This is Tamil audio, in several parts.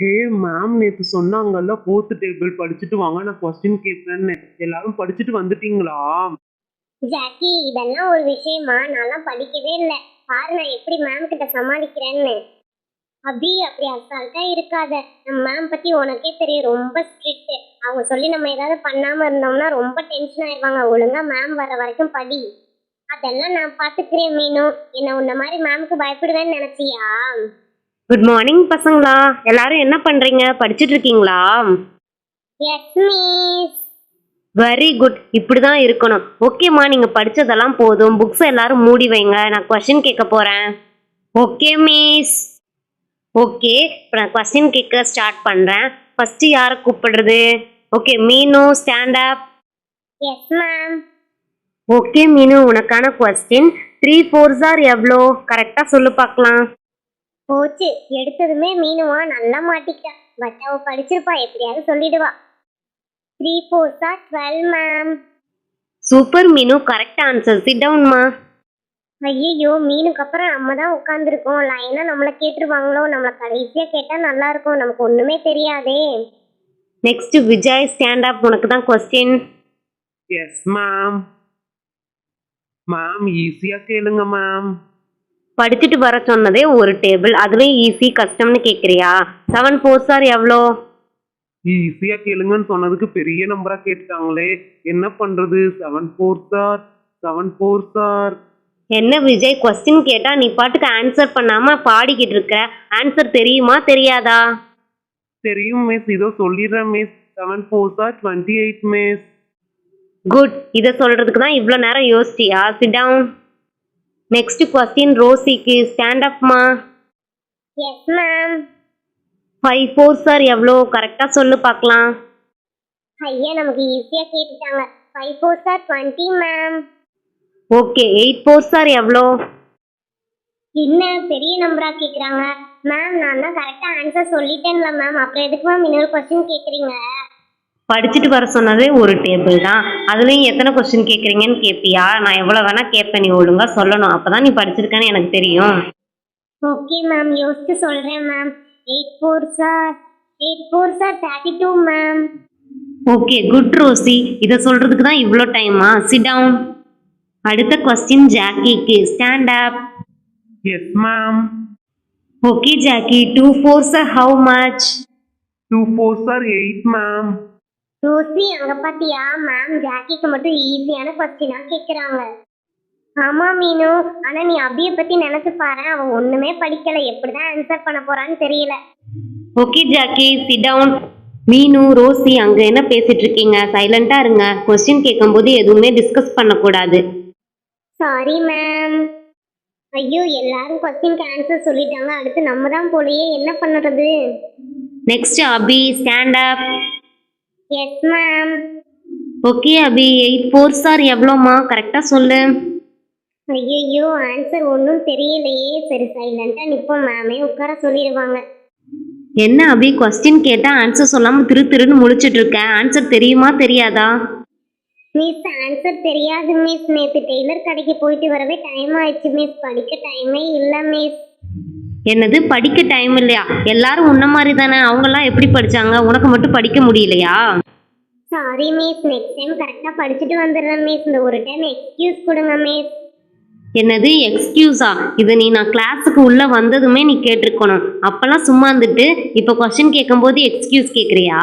ஹே மேம், நேத்து சொன்னாங்கல்ல ஃபோர்த் டேபிள் படிச்சுட்டு வாங்க, நான் கொஸ்டின் கேட்பேன்னு. எல்லாரும் படிச்சுட்டு வந்துட்டீங்களா? ஜாக்கி, இதெல்லாம் ஒரு விஷயமா? நான்லாம் படிக்கவே இல்லை. பாரு நான் எப்படி மேம் கிட்ட சமாளிக்கிறேன்னு. அப்படி அசால்ட்டா இருக்காத. நம்ம மேம் பத்தி உனக்கே தெரியும், ரொம்ப ஸ்ட்ரிக்ட். அவங்க சொல்லி நம்ம ஏதாவது பண்ணாம இருந்தோம்னா ரொம்ப டென்ஷன் ஆயிடுவாங்க. ஒழுங்கா மேம் வர வரைக்கும் படி. அதெல்லாம் நான் பாத்துக்கிறேன் மீனு. என்ன உன்ன மாதிரி மேம்க்கு பயப்படுவேன்னு நினைச்சியா? குட் மார்னிங் பசங்களா. எல்லாரும் என்ன பண்றீங்க? படிச்சிட்டு இருக்கீங்களா? Yes miss. Very good. இப்படிதான் இருக்கணும். ஓகேம்மா, நீங்க படிச்சதெல்லாம் போதும். புக்ஸ் எல்லாரும் மூடி வைங்க. நான் கொஸ்டின் கேட்க போறேன். Okay miss. ஓகே, இப்போ நான் கொஸ்டின் கேட்க ஸ்டார்ட் பண்றேன். ஃபர்ஸ்ட் யாரை கூப்பிடுறது? ஓகே மீனு, stand up. Yes ma'am. Okay மீனு, உனக்கான கொஸ்டின் 3 4s ஆர் எவ்வளோ? கரெக்டா சொல்லு பார்க்கலாம். போச்சு, எடுத்ததுமே மீனுவா நல்லா மாட்டிக்கிட்டா. பட் அவ படிச்சிருப்பா, எப்படியாவது சொல்லிடுவா. 3 4s are 12 மேம். சூப்பர் மீனு, கரெக்ட் ஆன்சர். சிட் டவுன்மா. ஐயோ, மீனுக்கு அப்புறம் நம்ம தான் உட்காந்துருக்கோம். லைனா நம்மளை கேட்டுருவாங்களோ? நம்மளை கடைசியா கேட்டா நல்லா இருக்கும், நமக்கு ஒண்ணுமே தெரியாதே. Next Vijay, stand up. உனக்கு தான் கொஸ்டின். Yes ma'am. மேம் ஈஸியா கேளுங்க மேம். படிச்சுட்டு வர சொன்னதே ஒரு டேபிள், அதுலயும் ஈஸி கஷ்டம்னு கேக்குறியா? 7 4s ஆர் எவ்வளோ? ஈஸியா கேளுங்கன்னு சொன்னதுக்கு பெரிய நம்பரா கேட்டுட்டாங்களே, என்ன பண்றது? 7 4s ஆர் 7 4s ஆர். என்ன விஜய், கொஸ்டின் கேட்டா நீ பாட்டுக்கு ஆன்சர் பண்ணாம பாடிக்கிட்டு இருக்க. ஆன்சர் தெரியுமா தெரியாதா? தெரியும் மிஸ், இதோ சொல்லிடுறேன் miss. 7 4s R 28 miss. Good. இதை சொல்றதுக்கு தான் இவ்வளோ நேரம் யோசிச்சியா? Sit down. நெக்ஸ்ட் கொஸ்டின் ரோசிக்கு. ஸ்டாண்ட் அப்மா. Yes ma'am. 5 4s ஆர் எவ்வளோ? கரெக்டா சொல்லு பார்க்கலாம். ஐயா, நமக்கு ஈஸியா கேட்டுட்டாங்க. 5 4s are 20 ma'am. Okay, 8 4s are எவ்வளோ? என்ன பெரிய நம்பரா கேக்குறாங்க? மேம், நான் தான் கரெக்டா ஆன்சர் சொல்லிட்டேன்ல மேம், அப்புறம் எதுக்கு மேம் இன்னொரு கொஸ்டின் கேக்குறீங்க? படிச்சுட்டு வர சொன்னதே ஒரு டேபிள் தான், அதுலயும் எத்தனை கொஸ்டின் கேட்குறீங்கன்னு கேட்பியா? நான் எவ்வளோ வேணா கேட்பேன், நீ ஒழுங்கா சொல்லணும், அப்பதான் நீ படிச்சிருக்கேன்னு எனக்கு தெரியும். ஓகே மேம், யோசிச்சு சொல்றேன் ma'am. 8 4s are 32 ma'am. Okay, good Rosie. இதை சொல்றதுக்கு தான் இவ்வளோ டைமா? Sit down. அடுத்த கொஸ்டின் ஜாக்கிக்கு. Stand up. Yes ma'am. Okay Jackie, 2 4s are how much? 2 4s are 8 ma'am. Rosie, அங்க பாத்தியா? மேம் ஜாக்கிக்கு மட்டும் ஈஸியான கொஸ்டினா கேக்குறாங்க. ஆமா மீனு, ஆனா நீ அபிய பத்தி நினைச்சு பாரு, அவன் ஒண்ணுமே படிக்கல, எப்படிதான் ஆன்சர் பண்ண போறான்னு தெரியல. Okay Jackie, sit down. Meenu, Rosie, அங்க என்ன பேசிட்டு இருக்கீங்க? சைலண்டா இருங்க. கொஸ்டின் கேட்கும்போது எதுவுமே டிஸ்கஸ் பண்ணக்கூடாது. Sorry ma'am. ஐயோ, எல்லாரும் கொஸ்டினுக்கு ஆன்சர் சொல்லிட்டாங்க, அடுத்து நம்ம தான் போலயே, என்ன பண்ணுறது? Next Abhi, stand up. Yes ma'am. Okay Abhi, 8 4s are எவ்வளோமா? கரெக்டா சொல்லு. ஐயோ, ஆன்சர் ஒன்றும் தெரியலையே. சரி, சைலண்டா நிப்போம், மேமே உட்கார சொல்லிடுவாங்க. என்ன அபி, கொஸ்டின் கேட்டா ஆன்சர் சொல்லாம திருன்னு முழிச்சிட்டு இருக்க. ஆன்சர் தெரியுமா தெரியாதா? மிஸ், ஆன்சர் தெரியாது மிஸ். நேற்று டெய்லர் கடைக்கு போயிட்டு வரவே டைம் ஆயிடுச்சு மிஸ், படிக்க டைமே இல்லை மிஸ். என்னது, படிக்க டைம் இல்லையா? எல்லாரும் உன்ன மாதிரி தானே, அவங்கெல்லாம் எப்படி படிச்சாங்க? உனக்கு மட்டும் படிக்க முடியலையா? சாரி மிஸ், நெக்ஸ்ட் டைம் கரெக்டாக படிச்சுட்டு வந்துடுறேன் மிஸ். இந்த ஒரு டைம் எக்ஸ்கியூஸ் கொடுங்க மிஸ். என்னது எக்ஸ்கியூஸா? இது நீ நான் கிளாஸுக்கு உள்ள வந்ததுமே நீ கேட்டிருக்கணும். அப்பெல்லாம் சும்மா இருந்துட்டு இப்போ கொஸ்டின் கேட்கும்போது எக்ஸ்கியூஸ் கேட்குறியா?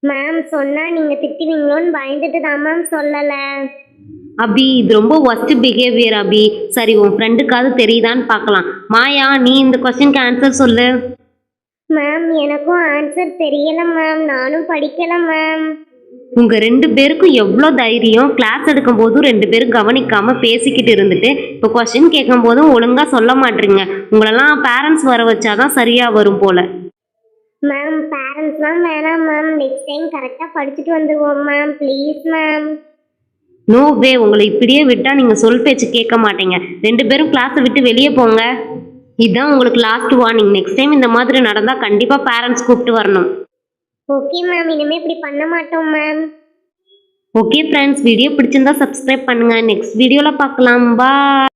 மேம் சொன்னா நீங்க திட்டுவீங்களோன்னு பயந்துட்டு தான் மேம் சொல்லல. அபி, இது ரொம்ப ஒஸ்ட் பிஹேவியர் அபி. சரி, உன் ஃப்ரெண்டுக்காவது தெரியுதான்னு பார்க்கலாம். மாயா, நீ இந்த கொஸ்டினுக்கு ஆன்சர் சொல்லு. மேம், எனக்கும் ஆன்சர் தெரியல மேம், நானும் படிக்கல மேம். உங்க 2 பேருக்கும் எவ்வளோ தைரியம்! கிளாஸ் எடுக்கும் போதும் 2 பேரும் கவனிக்காம பேசிக்கிட்டு இருந்துட்டு இப்போ கொஸ்டின் கேட்கும் போதும் ஒழுங்கா சொல்ல மாட்டீங்க. உங்களெல்லாம் பேரண்ட்ஸ் வர வச்சாதான் சரியா வரும் போல. மேம், பேரண்ட்ஸ்லாம் வேணாம் மேம், நெக்ஸ்ட் டைம் கரெக்டாக படிச்சுட்டு வந்துடுவோம் ma'am, please ma'am. No way, உங்களை இப்படியே விட்டா நீங்க சொல் பேச்சு கேட்க மாட்டீங்க. 2 பேரும் கிளாஸை விட்டு வெளியே போங்க. இதுதான் உங்களுக்கு லாஸ்ட் வார்னிங். நெக்ஸ்ட் டைம் இந்த மாதிரி நடந்தா கண்டிப்பா பேரண்ட்ஸ் கூப்பிட்டு வரணும். ஓகே மேம், இனிமே இப்படி பண்ண மாட்டோம் மேம். ஓகே ஃப்ரெண்ட்ஸ், வீடியோ பிடிச்சிருந்தா சப்ஸ்கிரைப் பண்ணுங்க. நெக்ஸ்ட் வீடியோல பார்க்கலாம். பாய்.